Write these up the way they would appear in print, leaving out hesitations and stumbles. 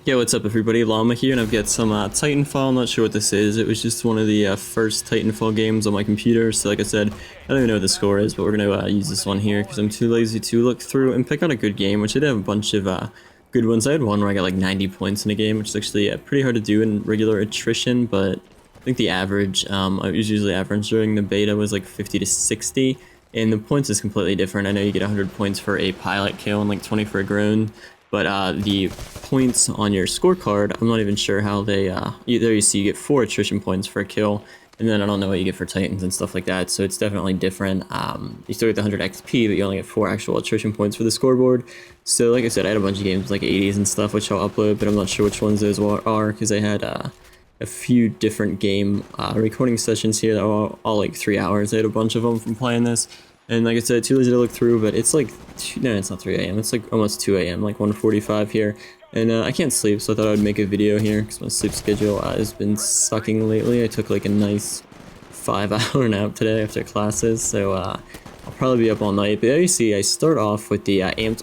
Yo, what's up everybody, Llama here, and I've got some Titanfall. I'm not sure what this is. It was just one of the first Titanfall games on my computer, so like I said, I don't even know what the score is, but we're going to use this one here, because I'm too lazy to look through and pick out a good game, which I did have a bunch of good ones. I had one where I got like 90 points in a game, which is actually pretty hard to do in regular attrition, but I think the average, I was usually average during the beta was like 50 to 60, and the points is completely different. I know you get 100 points for a pilot kill and like 20 for a ground, but the points on your scorecard, I'm not even sure how they, there you see you get 4 attrition points for a kill, and then I don't know what you get for Titans and stuff like that, so it's definitely different. You still get the 100 XP, but you only get 4 actual attrition points for the scoreboard. So like I said, I had a bunch of games like 80s and stuff, which I'll upload, but I'm not sure which ones those are, because I had a few different game recording sessions here that were all like 3 hours. I had a bunch of them from playing this. And like I said, too lazy to look through, but it's like, no, it's not 3 a.m. It's like almost 2 a.m., like 1:45 here. And I can't sleep, so I thought I would make a video here, because my sleep schedule has been sucking lately. I took like a nice 5-hour nap today after classes, so I'll probably be up all night. But there you see, I start off with the amped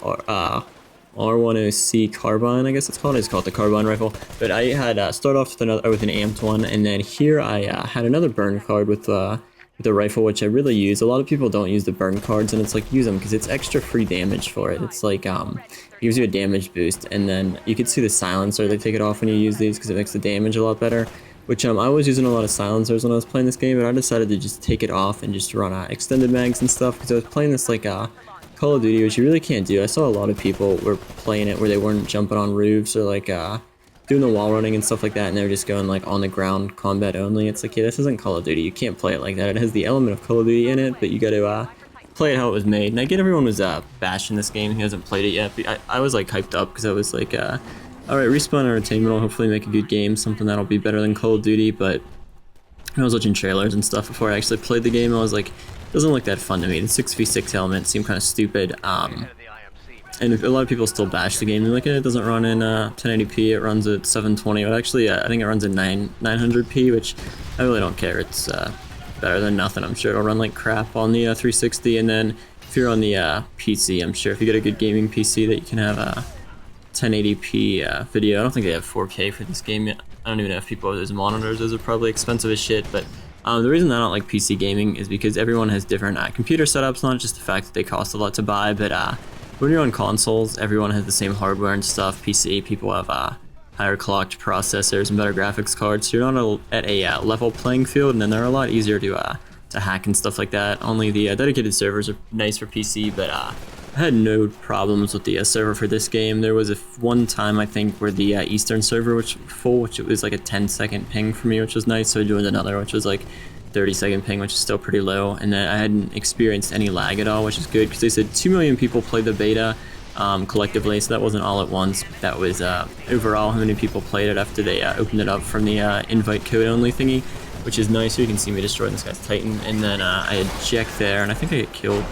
R10C carbine, I guess it's called. I just call it the carbine rifle. But I had start off with an amped one, and then here I had another burn card with the rifle, which I really use. A lot of people don't use the burn cards, and it's like, use them because it's extra free damage for it. It's like it gives you a damage boost, and then you can see the silencer. They take it off when you use these because it makes the damage a lot better, which I was using a lot of silencers when I was playing this game, but I decided to just take it off and just run extended mags and stuff, because I was playing this like Call of Duty, which you really can't do. I saw a lot of people were playing it where they weren't jumping on roofs or like doing the wall running and stuff like that, and they're just going like on the ground combat only. It's like, yeah, this isn't Call of Duty. You can't play it like that. It has the element of Call of Duty in it, but you got to play it how it was made. And I get everyone was bashing this game. He hasn't played it yet, but I was like hyped up because I was like, all right, Respawn Entertainment will hopefully make a good game, something that'll be better than Call of Duty. But I was watching trailers and stuff before I actually played the game. I was like, it doesn't look that fun to me. The 6v6 element seemed kind of stupid. And a lot of people still bash the game. They're like, it doesn't run in 1080p, it runs at 720. But actually, I think it runs at 900p, which I really don't care. It's better than nothing. I'm sure it'll run like crap on the 360. And then if you're on the PC, I'm sure if you get a good gaming PC that you can have a 1080p video. I don't think they have 4K for this game yet. I don't even know if people have those monitors. Those are probably expensive as shit, but the reason I don't like PC gaming is because everyone has different computer setups, not just the fact that they cost a lot to buy, but when you're on consoles, everyone has the same hardware and stuff. PC, people have higher clocked processors and better graphics cards, so you're not at a level playing field, and then they're a lot easier to hack and stuff like that. Only the dedicated servers are nice for PC, but I had no problems with the server for this game. There was one time, I think, where the Eastern server was full, which it was like a 10-second ping for me, which was nice, so I joined another, which was like 30-second ping, which is still pretty low, and then I hadn't experienced any lag at all, which is good, because they said 2 million people played the beta collectively, so that wasn't all at once. That was overall how many people played it after they opened it up from the invite code only thingy, which is nice. So you can see me destroying this guy's Titan, and then I had Jack there, and I think I get killed.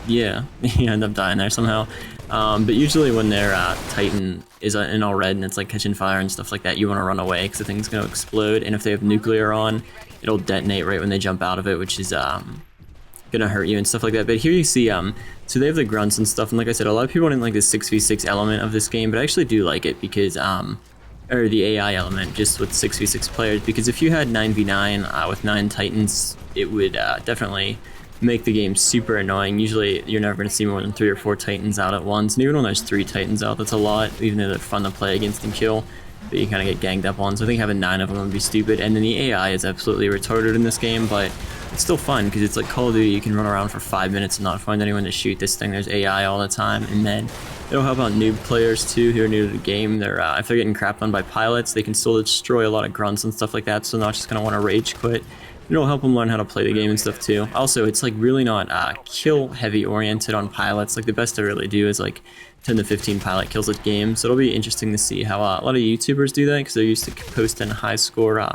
Yeah, I end up dying there somehow. But usually when their Titan is in all red and it's like catching fire and stuff like that, you want to run away because the thing's going to explode, and if they have nuclear on, it'll detonate right when they jump out of it, which is gonna hurt you and stuff like that. But here you see, so they have the grunts and stuff, and like I said, a lot of people didn't like the 6v6 element of this game, but I actually do like it because, or the AI element, just with 6v6 players, because if you had 9v9 with 9 Titans, it would definitely make the game super annoying. Usually you're never going to see more than 3 or 4 Titans out at once, and even when there's 3 Titans out, that's a lot, even though they're fun to play against and kill, but you kind of get ganged up on. So I think having 9 of them would be stupid. And then the AI is absolutely retarded in this game, but it's still fun because it's like Call of Duty. You can run around for 5 minutes and not find anyone to shoot. This thing, there's AI all the time, and then it'll help out noob players too who are new to the game. They're if they're getting crapped on by pilots, they can still destroy a lot of grunts and stuff like that, so they're not just gonna want to rage quit. It'll help them learn how to play the game and stuff too. Also, it's like really not kill heavy oriented on pilots. Like the best to really do is like 10 to 15 pilot kills a game. So it'll be interesting to see how a lot of YouTubers do that, because they're used to posting high score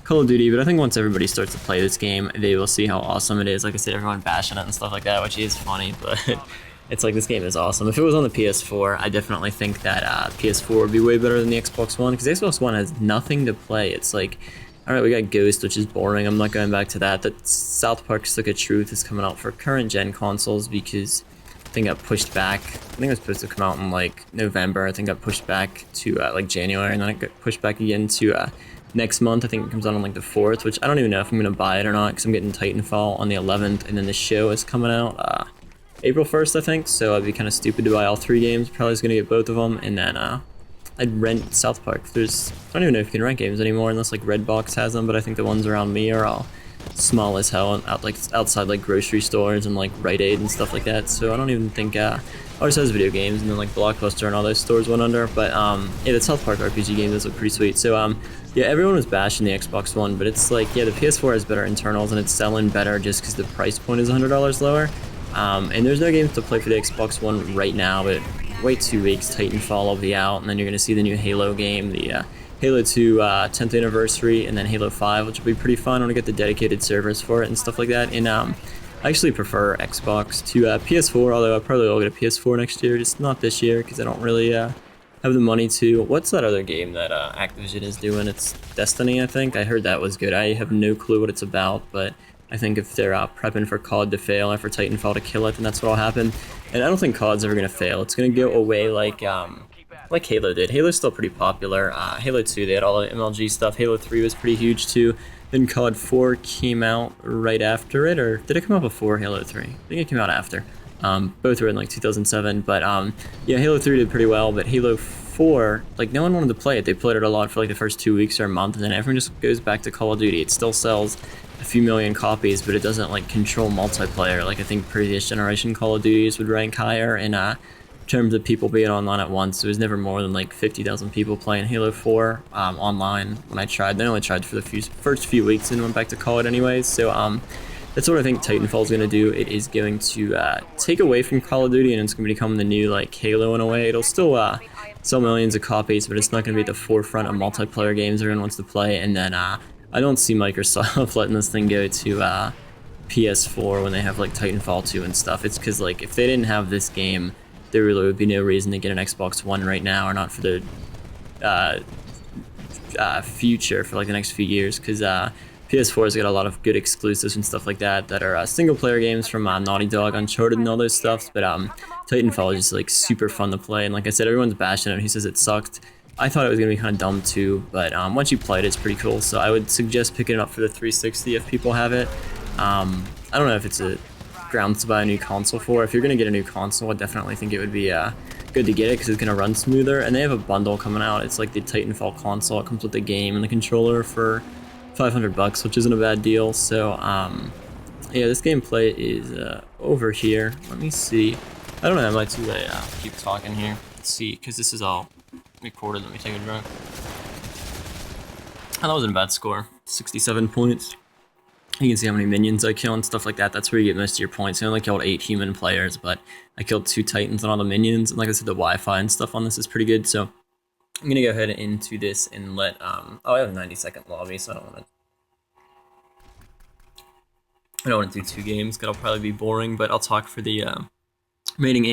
Call of Duty. But I think once everybody starts to play this game, they will see how awesome it is. Like I said, everyone bashing it and stuff like that, which is funny, but it's like, this game is awesome. If it was on the PS4, I definitely think that PS4 would be way better than the Xbox One, because the Xbox One has nothing to play. It's like, alright, we got Ghost, which is boring. I'm not going back to that. That South Park Stick of Truth is coming out for current gen consoles, because thing got pushed back. I think it was supposed to come out in like November. I think it got pushed back to like January, and then it got pushed back again to next month. I think it comes out on like the 4th, which I don't even know if I'm gonna buy it or not, because I'm getting Titanfall on the 11th, and then the show is coming out April 1st, I think. So I'd be kind of stupid to buy all 3 games. Probably just gonna get both of them, and then I'd rent South Park. I don't even know if you can rent games anymore unless like Redbox has them, but I think the ones around me are all small as hell and outside like grocery stores and like Rite Aid and stuff like that. So I don't even think ours has video games, and then like Blockbuster and all those stores went under. But yeah, the South Park RPG game does look pretty sweet. So yeah, everyone was bashing the Xbox One, but it's like, yeah, the PS4 has better internals and it's selling better just because the price point is $100 lower. And there's no games to play for the Xbox One right now, but wait 2 weeks, Titanfall will be out, and then you're gonna see the new Halo game, the Halo 2 10th anniversary, and then Halo 5, which will be pretty fun. I want to get the dedicated servers for it and stuff like that. And I actually prefer Xbox to PS4, although I probably will get a PS4 next year, just not this year because I don't really have the money to. What's that other game that Activision is doing? It's Destiny, I think. I heard that was good. I have no clue what it's about, but I think if they're prepping for COD to fail and for Titanfall to kill it, then that's what'll happen. And I don't think COD's ever gonna fail. It's gonna go away like Halo did. Halo's still pretty popular. Halo 2, they had all the MLG stuff. Halo 3 was pretty huge too. Then COD 4 came out right after it, or did it come out before Halo 3? I think it came out after. Both were in like 2007, but yeah, Halo 3 did pretty well, but Halo 4, like no one wanted to play it. They played it a lot for like the first 2 weeks or a month, and then everyone just goes back to Call of Duty. It still sells a few million copies, but it doesn't like control multiplayer. Like I think previous generation Call of Duties would rank higher in terms of people being online at once. It was never more than like 50,000 people playing Halo 4 online when I tried. They only tried for the first few weeks and went back to call it anyways. So that's what I think Titanfall is going to do. It is going to take away from Call of Duty, and it's going to become the new like Halo in a way. It'll still sell millions of copies, but it's not going to be at the forefront of multiplayer games everyone wants to play. And then I don't see Microsoft letting this thing go to PS4 when they have like Titanfall 2 and stuff. It's because like if they didn't have this game, there really would be no reason to get an Xbox One right now, or not for the future, for like the next few years, because PS4 has got a lot of good exclusives and stuff like that that are single player games from Naughty Dog, Uncharted, and all those stuffs. But Titanfall is just like super fun to play, and like I said, everyone's bashing it. He says it sucked. I thought it was gonna be kind of dumb too, but once you play it, it's pretty cool. So I would suggest picking it up for the 360 if people have it. I don't know if it's a grounds to buy a new console for. If you're gonna get a new console, I definitely think it would be good to get it because it's gonna run smoother. And they have a bundle coming out. It's like the Titanfall console. It comes with the game and the controller for $500, which isn't a bad deal. So yeah, this gameplay is over here. Let me see. I don't know. I might do keep talking here. Let's see, because this is all recorded. Let me take a drink. Oh, that wasn't a bad score. 67 points. You can see how many minions I kill and stuff like that. That's where you get most of your points. I only killed 8 human players, but I killed 2 Titans and all the minions. And like I said, the Wi-Fi and stuff on this is pretty good. So I'm gonna go ahead into this and let oh, I have a 90-second lobby, so I don't want to do 2 games. That'll probably be boring. But I'll talk for the remaining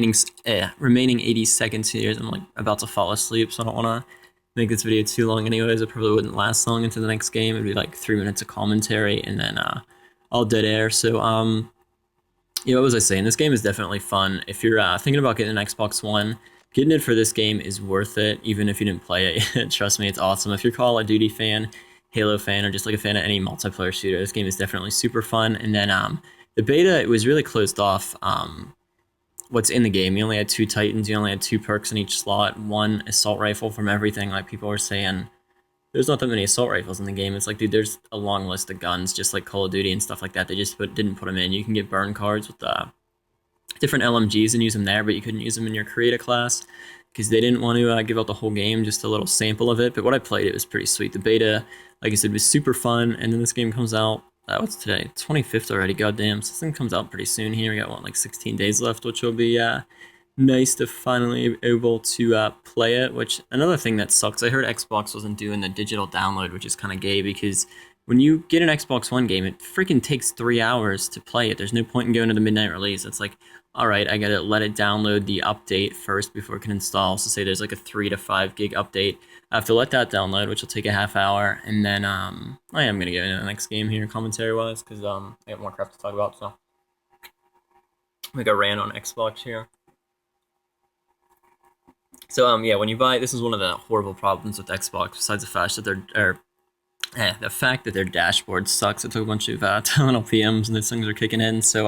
80 seconds here. I'm like about to fall asleep, so I don't want to make this video too long anyways. It probably wouldn't last long into the next game. It'd be like 3 minutes of commentary and then all dead air. So yeah, what was I saying? This game is definitely fun. If you're thinking about getting an Xbox One, getting it for this game is worth it, even if you didn't play it. Trust me, it's awesome. If you're a Call of Duty fan, Halo fan, or just like a fan of any multiplayer shooter, this game is definitely super fun. And then the beta, it was really closed off. What's in the game, you only had 2 Titans, you only had 2 perks in each slot, 1 assault rifle from everything. Like people were saying, there's not that many assault rifles in the game. It's like, dude, there's a long list of guns, just like Call of Duty and stuff like that. They just didn't put them in. You can get burn cards with different LMGs and use them there, but you couldn't use them in your creator class because they didn't want to give out the whole game, just a little sample of it. But what I played, it was pretty sweet. The beta, like I said, was super fun. And then this game comes out, what's today? 25th already, goddamn. So this thing comes out pretty soon here. We got, what, like 16 days left, which will be nice to finally be able to play it. Which, another thing that sucks, I heard Xbox wasn't doing the digital download, which is kind of gay because when you get an Xbox One game, it freaking takes 3 hours to play it. There's no point in going to the midnight release. It's like, all right, I gotta let it download the update first before it can install. So say there's like a 3 to 5 gig update. I have to let that download, which will take a half hour, and then I am gonna get into the next game here, commentary wise, because I have more crap to talk about. So Like a rant on Xbox here. So yeah, when you buy, this is one of the horrible problems with Xbox. Besides the fact that the fact that their dashboard sucks. It took a bunch of terminal PMs and these things are kicking in. So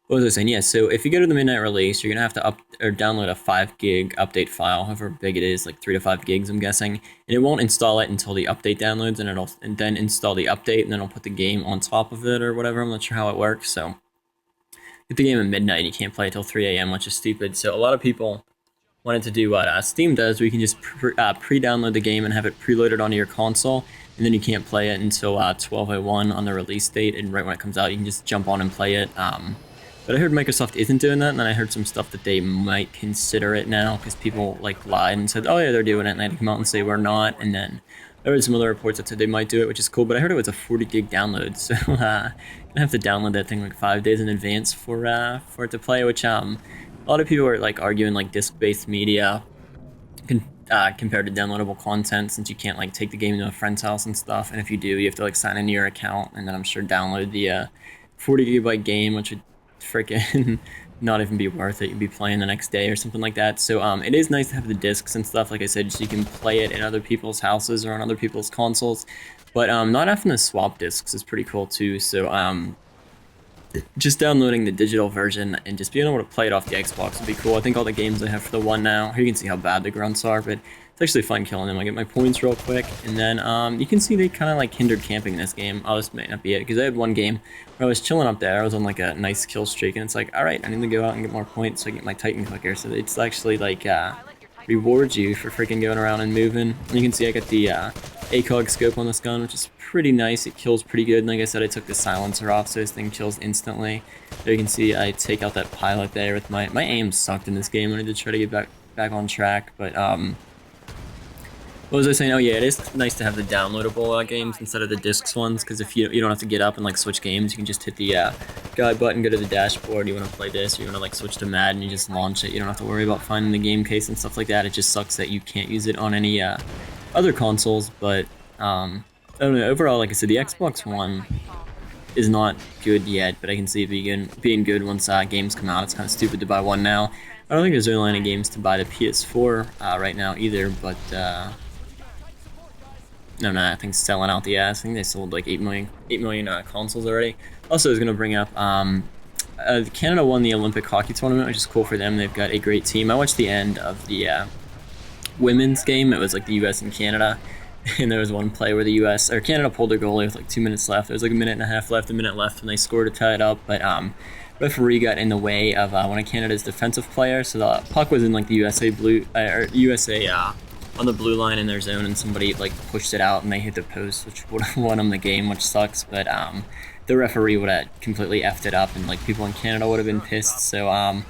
what was I saying? Yeah, so if you go to the midnight release, you're gonna have to download a 5 gig update file, however big it is, like 3 to 5 gigs, I'm guessing, and it won't install it until the update downloads, and then install the update, and then it'll put the game on top of it or whatever. I'm not sure how it works. So get the game at midnight, and you can't play it till 3 a.m., which is stupid. So a lot of people wanted to do what Steam does, where you can just pre-download the game and have it preloaded onto your console, and then you can't play it until 12:01 on the release date, and right when it comes out, you can just jump on and play it. But I heard Microsoft isn't doing that, and then I heard some stuff that they might consider it now, because people like lied and said, oh yeah, they're doing it, and I had to come out and say we're not, and then I heard some other reports that said they might do it, which is cool, but I heard it was a 40 gig download, so I'm gonna have to download that thing like 5 days in advance for it to play, which a lot of people are like arguing like disc-based media compared to downloadable content, since you can't like take the game to a friend's house and stuff, and if you do, you have to like sign into your account and then I'm sure download the 40 gigabyte game, which would freaking not even be worth it. You'd be playing the next day or something like that. So it is nice to have the discs and stuff, like I said, so you can play it in other people's houses or on other people's consoles, but not having to swap discs is pretty cool too. So just downloading the digital version and just being able to play it off the Xbox would be cool. I think all the games I have for the One now, here you can see how bad the grunts are, but it's actually fun killing them. I get my points real quick, and then you can see they kind of like hindered camping in this game. Oh, this may not be it, because I had one game where I was chilling up there. I was on like a nice kill streak, and it's like, all right, I need to go out and get more points so I get my Titan quicker. So it's actually like rewards you for freaking going around and moving. And you can see I got the ACOG scope on this gun, which is pretty nice. It kills pretty good, and like I said, I took the silencer off, so this thing kills instantly. There you can see I take out that pilot there with my aim sucked in this game. I need to try to get back on track, but what was I saying? Oh yeah, it is nice to have the downloadable games instead of the discs ones, because if you don't have to get up and like switch games, you can just hit the guide button, go to the dashboard. You want to play this, or you want to like switch to Madden, you just launch it. You don't have to worry about finding the game case and stuff like that. It just sucks that you can't use it on any other consoles, but I don't know. Overall, like I said, the Xbox One is not good yet, but I can see it being good once games come out. It's kind of stupid to buy one now. I don't think there's really any games to buy the PS4 right now either, but no, that thing's selling out the ass. I think they sold like 8 million consoles already. Also, I was going to bring up Canada won the Olympic hockey tournament, which is cool for them. They've got a great team. I watched the end of the women's game. It was like the US and Canada, and there was one play where the US or Canada pulled their goalie with like 2 minutes left. There was like a minute and a half left, when they scored to tie it up, but referee got in the way of one of Canada's defensive players, so the puck was in like the USA on the blue line in their zone, and somebody like pushed it out and they hit the post, which would have won them the game, which sucks. But the referee would have completely effed it up, and like people in Canada would have been pissed. So I'm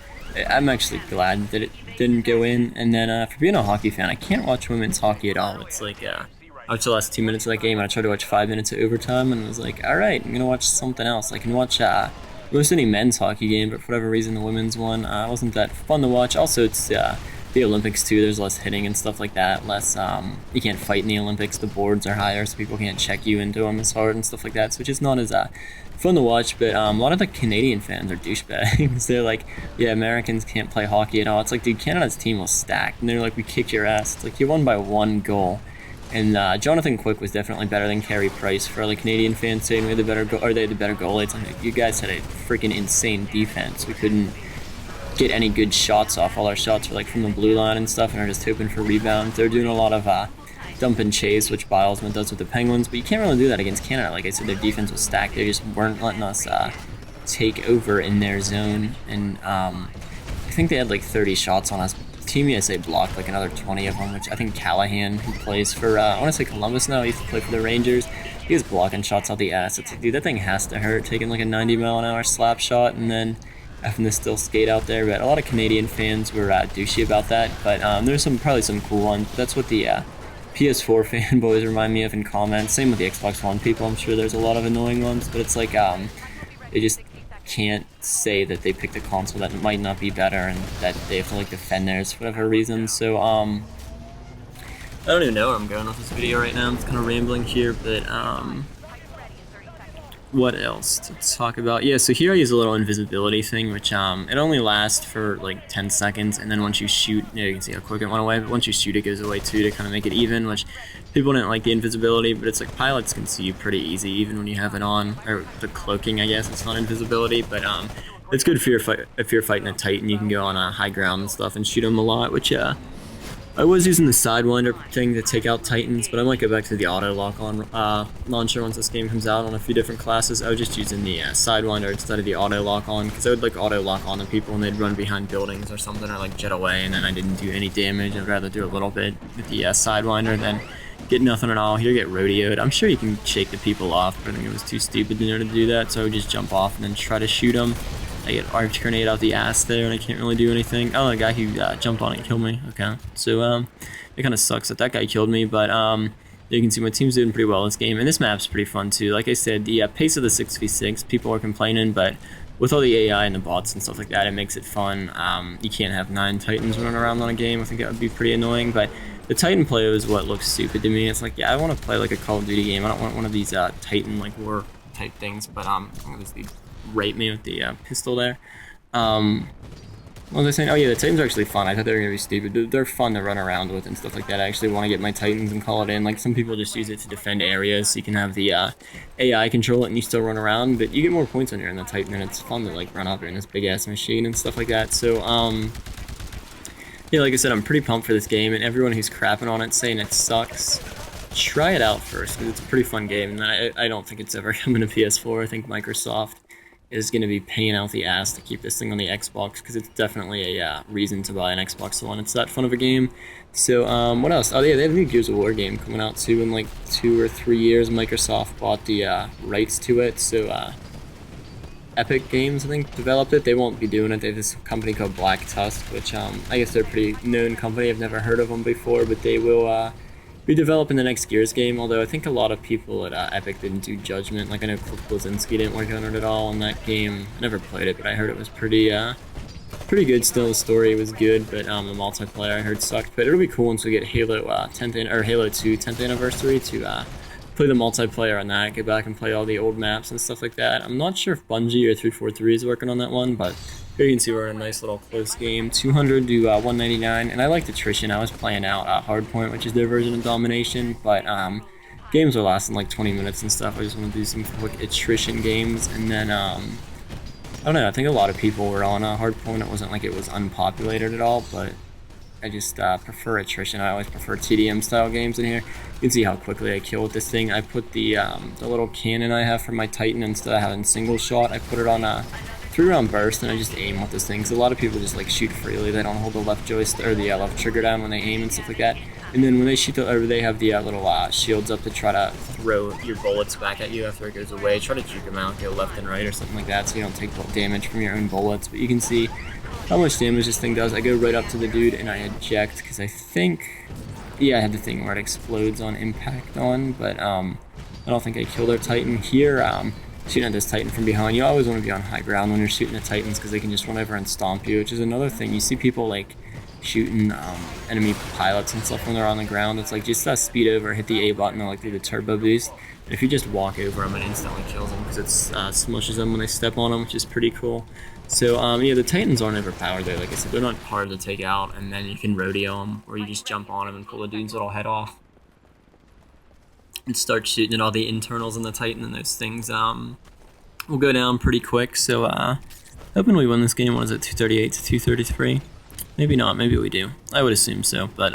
actually glad that it didn't go in. And then for being a hockey fan, I can't watch women's hockey at all. It's like I watched the last 2 minutes of that game, and I tried to watch 5 minutes of overtime, and I was like, all right, I'm gonna watch something else. I can watch most any men's hockey game, but for whatever reason the women's one wasn't that fun to watch. Also, it's the Olympics too. There's less hitting and stuff like that. Less you can't fight in the Olympics. The boards are higher, so people can't check you into them as hard and stuff like that. So it's just not as fun to watch. But a lot of the Canadian fans are douchebags. They're like, yeah, Americans can't play hockey at all. It's like, dude, Canada's team was stacked, and they're like, we kicked your ass. It's like, you won by 1 goal. And Jonathan Quick was definitely better than Carey Price. For the Canadian fans saying we had the better they had the better goalie. It's like, you guys had a freaking insane defense. We couldn't get any good shots off. All our shots were like from the blue line and stuff, and are just hoping for rebounds. They're doing a lot of dump and chase, which Bilesman does with the Penguins, but you can't really do that against Canada. Like I said, their defense was stacked. They just weren't letting us take over in their zone, and I think they had like 30 shots on us. Team USA blocked like another 20 of them, which I think Callahan, who plays for I want to say Columbus now, he used to play for the Rangers, he was blocking shots out the ass. It's like, dude, that thing has to hurt, taking like a 90-mile-an-hour slap shot and then having to still skate out there. But a lot of Canadian fans were douchey about that, but there's probably some cool ones. That's what the PS4 fanboys remind me of in comments. Same with the Xbox One people. I'm sure there's a lot of annoying ones, but it's like they just can't say that they picked a console that might not be better and that they have to like defend theirs for whatever reason. So I don't even know where I'm going with this video right now. I'm just kind of rambling here, but what else to talk about? Yeah, so here I use a little invisibility thing, which it only lasts for like 10 seconds, and then once you shoot, you can see how quick it went away, but once you shoot it goes away too, to kind of make it even, which people didn't like the invisibility, but it's like pilots can see you pretty easy even when you have it on, or the cloaking, I guess. It's not invisibility, but it's good if you're fighting a Titan. You can go on a high ground and stuff and shoot them a lot, which I was using the Sidewinder thing to take out Titans, but I might go back to the auto lock on launcher once this game comes out on a few different classes. I was just using the Sidewinder instead of the auto lock on, because I would like auto lock on the people and they'd run behind buildings or something, or like jet away, and then I didn't do any damage. I'd rather do a little bit with the Sidewinder than get nothing at all. Here, get rodeoed. I'm sure you can shake the people off, but I think it was too stupid to do that, so I would just jump off and then try to shoot them. I get arch grenade out the ass there, and I can't really do anything. Oh, the guy who jumped on it killed me. Okay, so it kind of sucks that that guy killed me, but you can see my team's doing pretty well this game, and this map's pretty fun too. Like I said, the pace of the 6v6, people are complaining, but with all the AI and the bots and stuff like that, it makes it fun. You can't have 9 Titans running around on a game. I think that would be pretty annoying, but the Titan play is what looks stupid to me. It's like, yeah, I want to play like a Call of Duty game. I don't want one of these Titan like war type things, but obviously rape me with the pistol there. What was I saying? Oh yeah, the Titans are actually fun. I thought they were gonna be stupid. They're fun to run around with and stuff like that. I actually want to get my Titans and call it in. Like, some people just use it to defend areas, so you can have the AI control it and you still run around, but you get more points when you're in the Titan, and it's fun to like run up in this big ass machine and stuff like that. So yeah, like I said, I'm pretty pumped for this game, and everyone who's crapping on it saying it sucks, try it out first, because it's a pretty fun game, and I don't think it's ever coming to PS4. I think Microsoft is going to be paying out the ass to keep this thing on the Xbox, because it's definitely a reason to buy an Xbox One. It's that fun of a game. So what else? Oh yeah, they have a new Gears of War game coming out too in like 2 or 3 years. Microsoft bought the rights to it, so Epic Games, I think, developed it. They won't be doing it. They have this company called Black Tusk, which I guess they're a pretty known company. I've never heard of them before, but they will be developing the next Gears game, although I think a lot of people at Epic didn't do Judgment. Like, I know Cliff Bleszinski didn't work on it at all in that game. I never played it, but I heard it was pretty good still. The story was good, but the multiplayer I heard sucked. But it'll be cool once we get Halo 2 10th anniversary to play the multiplayer on that, get back and play all the old maps and stuff like that. I'm not sure if Bungie or 343 is working on that one, but here you can see we're in a nice little close game, 200 to 199, and I liked attrition. I was playing out Hardpoint, which is their version of domination, but games are lasting like 20 minutes and stuff. I just want to do some quick attrition games, and then I don't know, I think a lot of people were on Hardpoint. It wasn't like it was unpopulated at all, but I just prefer attrition. I always prefer TDM style games in here. You can see how quickly I kill with this thing. I put the little cannon I have for my Titan, instead of having single shot, I put it on a 3-round burst, and I just aim with this thing. Because a lot of people just like shoot freely. They don't hold the left joystick or the left trigger down when they aim and stuff like that. And then when they shoot they have the little shields up to try to throw your bullets back at you after it goes away. Try to juke them out, go left and right or something like that, so you don't take damage from your own bullets. But you can see how much damage this thing does. I go right up to the dude and I eject, because I think, yeah, I had the thing where it explodes on impact on, but I don't think I killed our Titan here. Shooting at this Titan from behind, you always want to be on high ground when you're shooting at Titans, because they can just run over and stomp you, which is another thing. You see people like shooting enemy pilots and stuff when they're on the ground. It's like, just speed over, hit the A button, or like do the turbo boost. And if you just walk over them, it instantly kills them, because it smushes them when they step on them, which is pretty cool. So yeah, the Titans aren't overpowered though. Like I said, they're not hard to take out, and then you can rodeo them, or you just jump on them and pull the dude's little head off and start shooting at all the internals in the Titan, and those things will go down pretty quick. So hoping we win this game. What is it, 238 to 233? Maybe not, maybe we do. I would assume so, but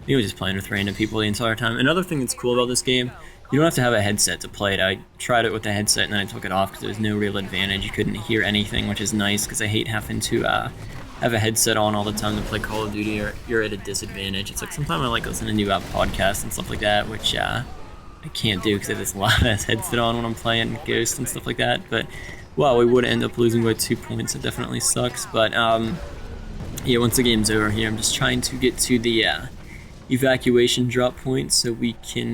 we were just playing with random people the entire time. Another thing that's cool about this game, you don't have to have a headset to play it. I tried it with the headset and then I took it off because there's no real advantage. You couldn't hear anything, which is nice, because I hate having to have a headset on all the time to play Call of Duty, or you're at a disadvantage. It's like, sometimes I like listening to podcasts and stuff like that, which I can't do because I have this loud-ass headset on when I'm playing Ghost and stuff like that. But, well, we would end up losing by 2 points. It definitely sucks. But, yeah, once the game's over here, I'm just trying to get to the evacuation drop point so we can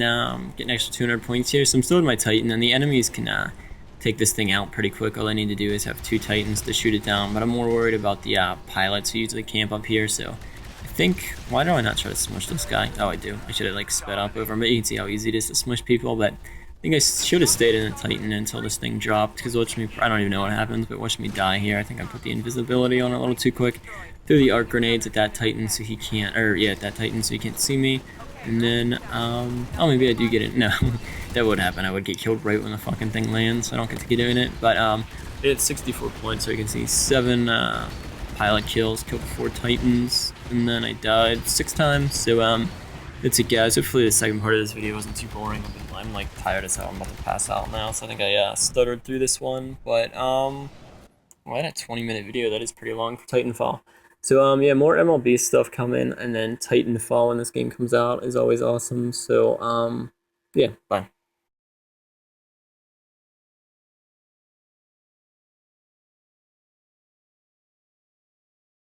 get an extra 200 points here. So I'm still in my Titan, and the enemies can take this thing out pretty quick. All I need to do is have 2 Titans to shoot it down, but I'm more worried about the pilots who usually camp up here. So I think, why do I not try to smush this guy? Oh, I do. I should have like sped up over him, but you can see how easy it is to smush people. But think I should have stayed in the Titan until this thing dropped, because watch me, I don't even know what happens, but watch me die here. I think I put the invisibility on a little too quick. Threw the arc grenades at that Titan so he can't, or yeah, at that Titan so he can't see me. And then, oh, maybe I do get it. No, that would happen. I would get killed right when the fucking thing lands, so I don't get to keep doing it. But, I did 64 points, so you can see 7, pilot kills, killed 4 Titans, and then I died 6 times, so, that's it, guys. Hopefully the second part of this video wasn't too boring. I'm like tired as hell. I'm about to pass out now, so I think I stuttered through this one. But well, I had a 20-minute video. That is pretty long for Titanfall. So yeah, more MLB stuff coming, and then Titanfall when this game comes out is always awesome. So yeah, bye.